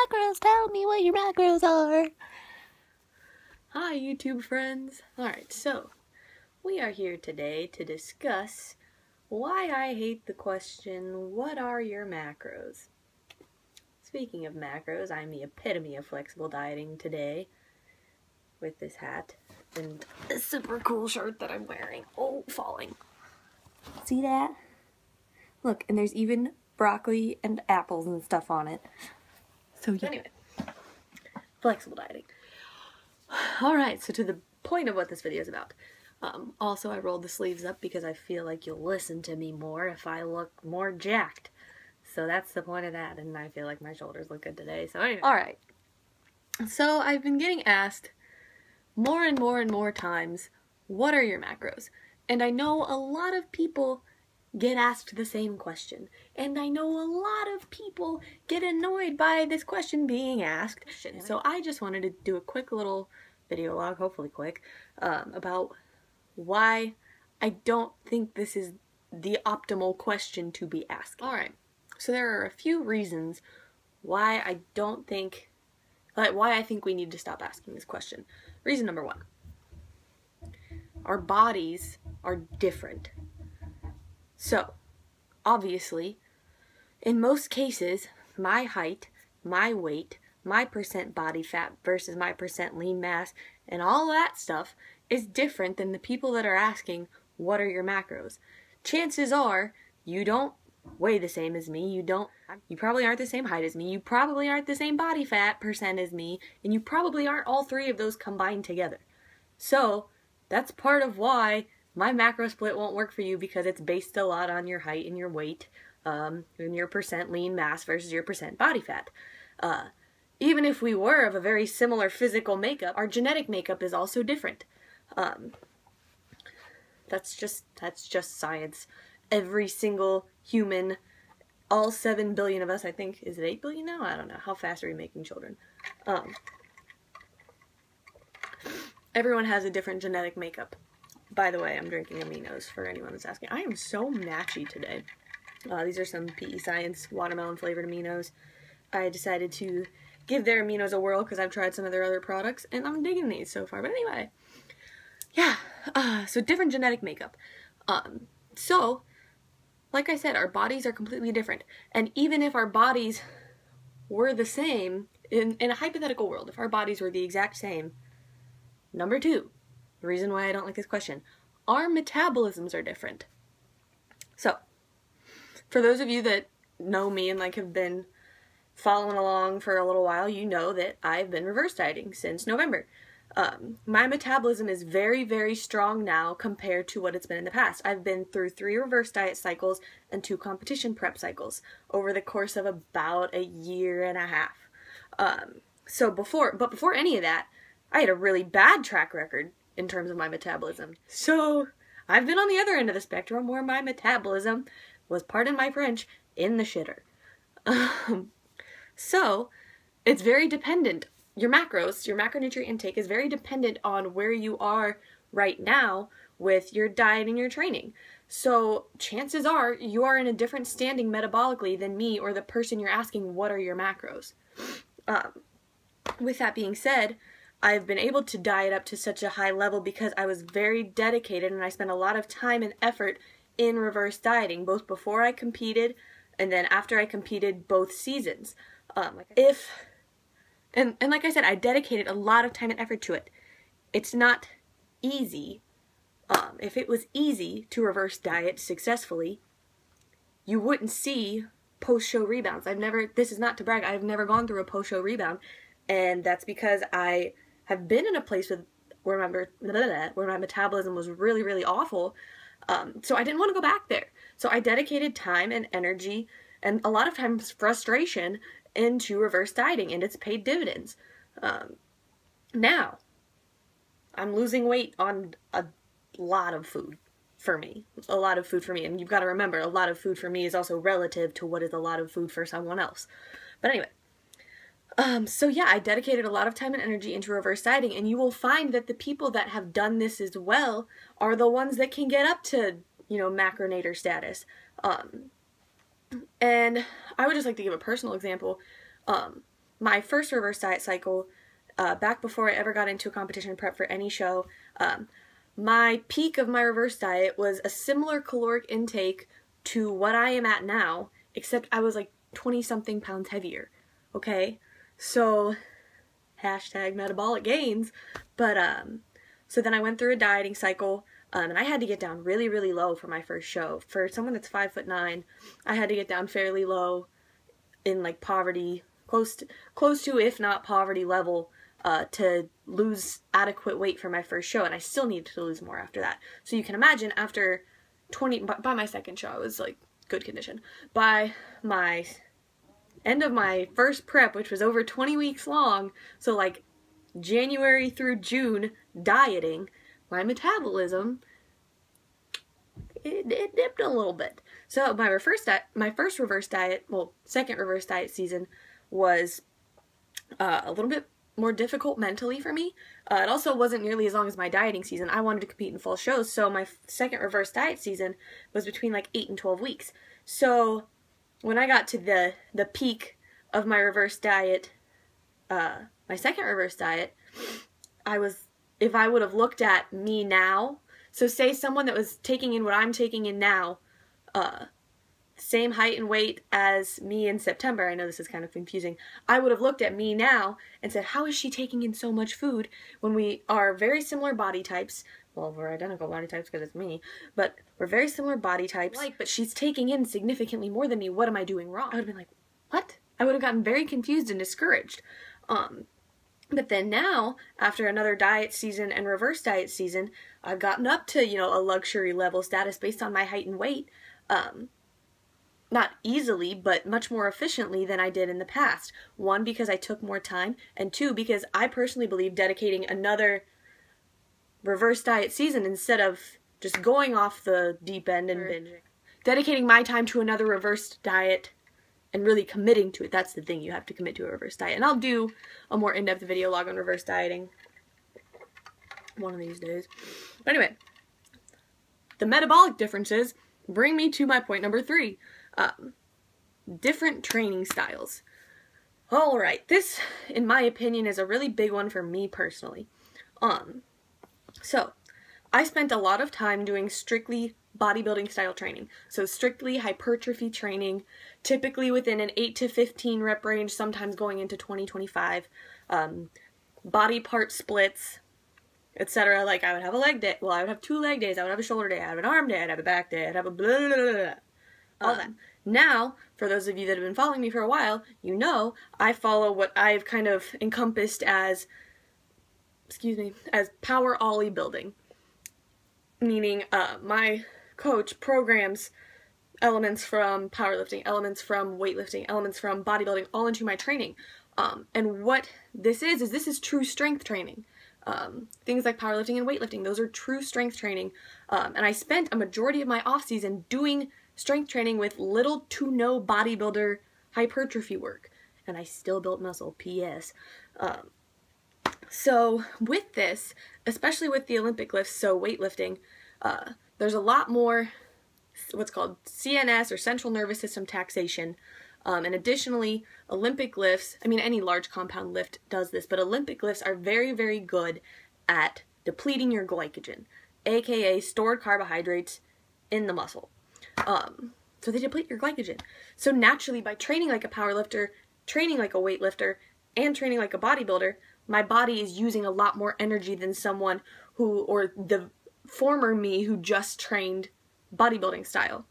macros. Tell me what your macros are. Hi, YouTube friends. Alright, so we are here today to discuss why I hate the question, what are your macros? Speaking of macros, I'm the epitome of flexible dieting today with this hat and this super cool shirt that I'm wearing. Oh, falling. See that? Look, and there's even broccoli and apples and stuff on it. So yeah. Anyway, flexible dieting. Alright, so to the point of what this video is about. Also, I rolled the sleeves up because I feel like you'll listen to me more if I look more jacked. So that's the point of that, and I feel like my shoulders look good today. So anyway. Alright, so I've been getting asked more and more and more times, what are your macros? And I know a lot of people get asked the same question. And I know a lot of people get annoyed by this question being asked. So I just wanted to do a quick little video log, hopefully quick, about why I don't think this is the optimal question to be asked. Alright, so there are a few reasons why I think we need to stop asking this question. Reason number one. Our bodies are different. So, obviously, in most cases, my height, my weight, my percent body fat versus my percent lean mass, and all that stuff is different than the people that are asking, what are your macros? Chances are, you don't weigh the same as me, you probably aren't the same height as me, you probably aren't the same body fat percent as me, and you probably aren't all three of those combined together. So, that's part of why my macro split won't work for you, because it's based a lot on your height and your weight, and your percent lean mass versus your percent body fat. Even if we were of a very similar physical makeup, our genetic makeup is also different. That's just science. Every single human, all 7 billion of us, I think, is it 8 billion now? I don't know. How fast are we making children? Everyone has a different genetic makeup. By the way, I'm drinking aminos for anyone that's asking. I am so matchy today. These are some PE Science watermelon flavored aminos. I decided to give their aminos a whirl because I've tried some of their other products and I'm digging these so far. But anyway, yeah, so different genetic makeup. So, like I said, our bodies are completely different. And even if our bodies were the same, in a hypothetical world, if our bodies were the exact same, number two, the reason why I don't like this question, our metabolisms are different. So, for those of you that know me and like have been following along for a little while, you know that I've been reverse dieting since November. My metabolism is very, very strong now compared to what it's been in the past. I've been through 3 reverse diet cycles and 2 competition prep cycles over the course of about a year and a half. So before any of that, I had a really bad track record in terms of my metabolism. So I've been on the other end of the spectrum where my metabolism was, pardon my French, in the shitter. So it's very dependent. Your macros, your macronutrient intake is very dependent on where you are right now with your diet and your training. So chances are you are in a different standing metabolically than me or the person you're asking what are your macros. With that being said, I've been able to diet up to such a high level because I was very dedicated and I spent a lot of time and effort in reverse dieting, both before I competed and then after I competed both seasons. Like I said, I dedicated a lot of time and effort to it. It's not easy. If it was easy to reverse diet successfully, you wouldn't see post-show rebounds. This is not to brag, I've never gone through a post-show rebound, and that's because I have been in a place where my metabolism was really, really awful, so I didn't want to go back there. So I dedicated time and energy, and a lot of times frustration, into reverse dieting, and it's paid dividends. Now, I'm losing weight on a lot of food for me. A lot of food for me, and you've got to remember, a lot of food for me is also relative to what is a lot of food for someone else. But anyway, so yeah, I dedicated a lot of time and energy into reverse dieting, and you will find that the people that have done this as well are the ones that can get up to, macronator status. And I would just like to give a personal example. my first reverse diet cycle, back before I ever got into a competition prep for any show, my peak of my reverse diet was a similar caloric intake to what I am at now, except I was like 20-something pounds heavier, okay? So, hashtag metabolic gains, but, so then I went through a dieting cycle, and I had to get down really, really low for my first show. For someone that's 5'9", I had to get down fairly low in like poverty, close to if not poverty level, to lose adequate weight for my first show, and I still needed to lose more after that. So you can imagine after by my second show, I was like good condition. By my end of my first prep, which was over 20 weeks long, so like January through June dieting, my metabolism, it dipped a little bit. So my first reverse diet, well, second reverse diet season was a little bit more difficult mentally for me. It also wasn't nearly as long as my dieting season. I wanted to compete in full shows, so my second reverse diet season was between like 8 and 12 weeks. So when I got to the peak of my reverse diet, my second reverse diet, if I would have looked at me now, so say someone that was taking in what I'm taking in now, same height and weight as me in September, I know this is kind of confusing, I would have looked at me now and said, how is she taking in so much food when we are very similar body types? Well, we're identical body types because it's me, but we're very similar body types, but she's taking in significantly more than me. What am I doing wrong? I would have been like, what? I would have gotten very confused and discouraged. But then now, after another diet season and reverse diet season, I've gotten up to, a luxury level status based on my height and weight. Not easily, but much more efficiently than I did in the past. One, because I took more time, and two, because I personally believe dedicating another reverse diet season instead of just going off the deep end and binging. Dedicating my time to another reverse diet and really committing to it. That's the thing, you have to commit to a reverse diet. And I'll do a more in-depth video log on reverse dieting one of these days. But anyway, the metabolic differences bring me to my point number 3. Different training styles. Alright, this, in my opinion, is a really big one for me personally. So, I spent a lot of time doing strictly bodybuilding style training. So strictly hypertrophy training, typically within an 8 to 15 rep range, sometimes going into 20-25. Body part splits, etc. Like I would have a leg day, well I would have 2 leg days, I would have a shoulder day, I'd have an arm day, I'd have a back day, I'd have a blah blah blah blah. All that. Now, for those of you that have been following me for a while, you know I follow what I've kind of encompassed as, as power ollie building. Meaning, my coach programs elements from powerlifting, elements from weightlifting, elements from bodybuilding all into my training. And what this is true strength training. Things like powerlifting and weightlifting, those are true strength training. And I spent a majority of my off season doing strength training with little to no bodybuilder hypertrophy work. And I still built muscle, P.S. So with this, especially with the Olympic lifts, so weightlifting, there's a lot more what's called CNS or central nervous system taxation. And additionally, Olympic lifts, I mean any large compound lift does this, but Olympic lifts are very, very good at depleting your glycogen, aka stored carbohydrates in the muscle. So they deplete your glycogen. So naturally, by training like a powerlifter, training like a weightlifter, and training like a bodybuilder, my body is using a lot more energy than someone who, or the former me who just trained bodybuilding style.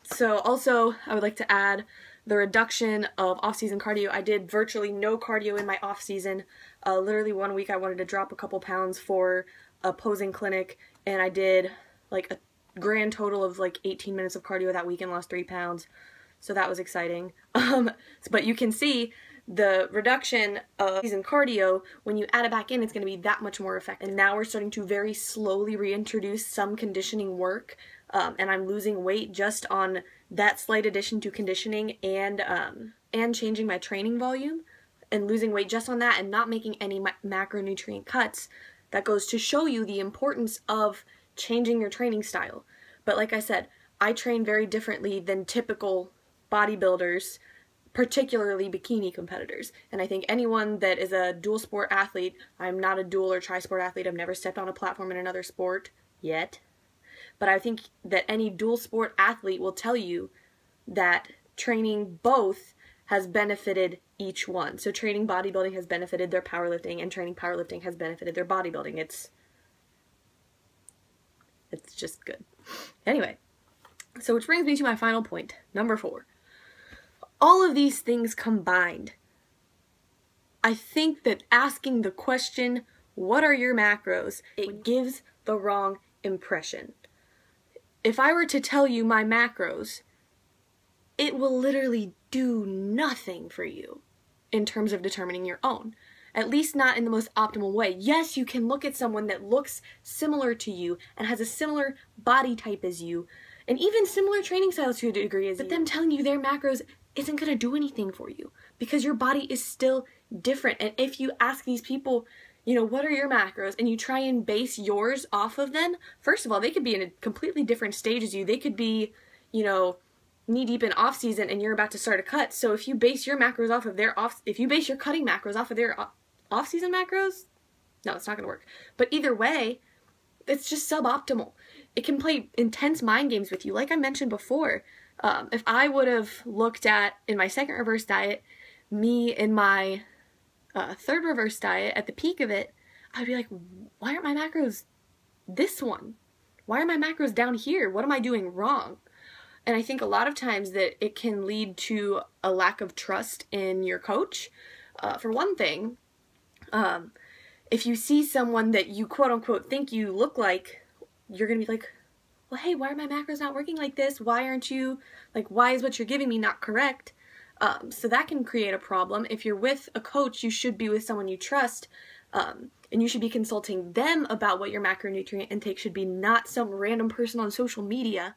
So also, I would like to add the reduction of off-season cardio. I did virtually no cardio in my off-season. Literally 1 week I wanted to drop a couple pounds for a posing clinic, and I did like a grand total of like 18 minutes of cardio that week and lost 3 pounds. So that was exciting. But you can see the reduction of season cardio, when you add it back in, it's going to be that much more effective. And now we're starting to very slowly reintroduce some conditioning work, and I'm losing weight just on that slight addition to conditioning and changing my training volume, and losing weight just on that and not making any macronutrient cuts. That goes to show you the importance of changing your training style. But like I said, I train very differently than typical bodybuilders particularly bikini competitors. And I think anyone that is a dual sport athlete, I'm not a dual or tri-sport athlete, I've never stepped on a platform in another sport yet, but I think that any dual sport athlete will tell you that training both has benefited each one. So training bodybuilding has benefited their powerlifting, and training powerlifting has benefited their bodybuilding. It's just good. Anyway, so which brings me to my final point, number 4. All of these things combined, I think that asking the question, what are your macros, it gives the wrong impression. If I were to tell you my macros, it will literally do nothing for you in terms of determining your own. At least not in the most optimal way. Yes, you can look at someone that looks similar to you and has a similar body type as you, and even similar training styles to a degree as you, but them telling you their macros isn't going to do anything for you because your body is still different. And if you ask these people, you know, what are your macros, and you try and base yours off of them, first of all, they could be in a completely different stage as you. They could be, you know, knee deep in off season and you're about to start a cut. So if you base your macros off of their if you base your cutting macros off of their off season macros, no, it's not going to work. But either way, it's just suboptimal. It can play intense mind games with you. Like I mentioned before, if I would have looked at, in my second reverse diet, me in my third reverse diet at the peak of it, I'd be like, why aren't my macros this one? Why are my macros down here? What am I doing wrong? And I think a lot of times that it can lead to a lack of trust in your coach. For one thing, if you see someone that you quote unquote think you look like, you're going to be like, well, hey, why are my macros not working like this? Why aren't you, like, why is what you're giving me not correct? So that can create a problem. If you're with a coach, you should be with someone you trust, and you should be consulting them about what your macronutrient intake should be, not some random person on social media.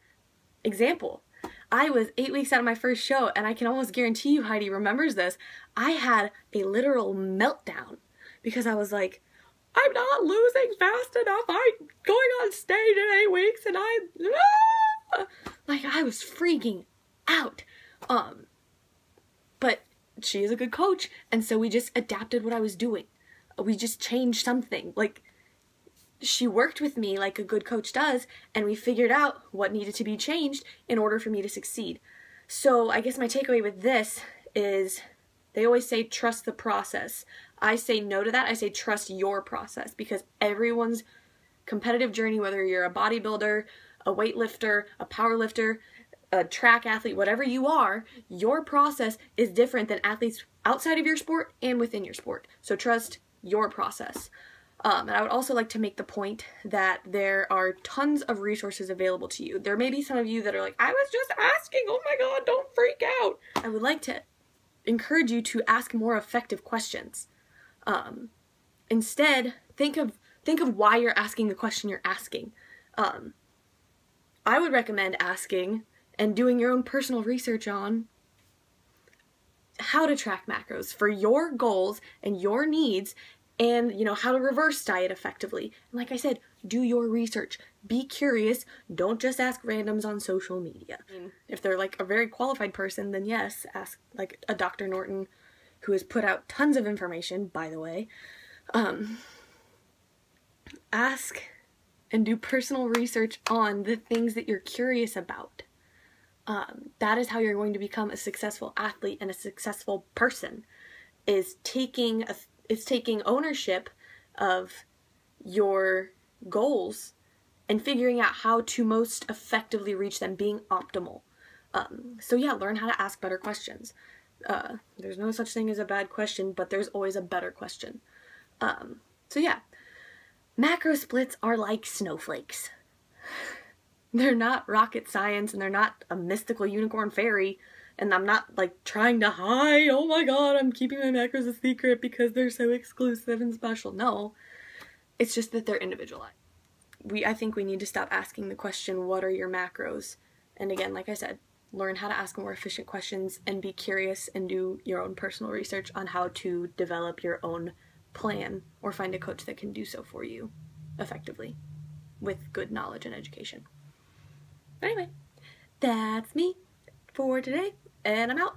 Example, I was 8 weeks out of my first show, and I can almost guarantee you Heidi remembers this. I had a literal meltdown because I was like, I'm not losing fast enough. I'm going on stage in 8 weeks, and like, I was freaking out. But she is a good coach, and so we just adapted what I was doing. We just changed something. Like, she worked with me like a good coach does, and we figured out what needed to be changed in order for me to succeed. So I guess my takeaway with this is, they always say trust the process. I say no to that. I say trust your process, because everyone's competitive journey, whether you're a bodybuilder, a weightlifter, a powerlifter, a track athlete, whatever you are, your process is different than athletes outside of your sport and within your sport. So trust your process. And I would also like to make the point that there are tons of resources available to you. There may be some of you that are like, I was just asking, oh my God, don't freak out. I would like to encourage you to ask more effective questions. Instead, think of why you're asking the question you're asking. I would recommend asking and doing your own personal research on how to track macros for your goals and your needs, and, you know, how to reverse diet effectively. And like I said, do your research. Be curious. Don't just ask randoms on social media. I mean, if they're like a very qualified person, then yes, ask like a Dr. Norton, who has put out tons of information, by the way. Ask and do personal research on the things that you're curious about. That is how you're going to become a successful athlete and a successful person, is taking ownership of your goals and figuring out how to most effectively reach them, being optimal. So yeah, learn how to ask better questions. There's no such thing as a bad question, but there's always a better question. So yeah, macro splits are like snowflakes. They're not rocket science, and they're not a mystical unicorn fairy, and I'm not like trying to hide, oh my God, I'm keeping my macros a secret because they're so exclusive and special. No, it's just that they're individualized. I think we need to stop asking the question, what are your macros? And again, like I said, learn how to ask more efficient questions and be curious and do your own personal research on how to develop your own plan, or find a coach that can do so for you effectively with good knowledge and education. But anyway, that's me for today, and I'm out.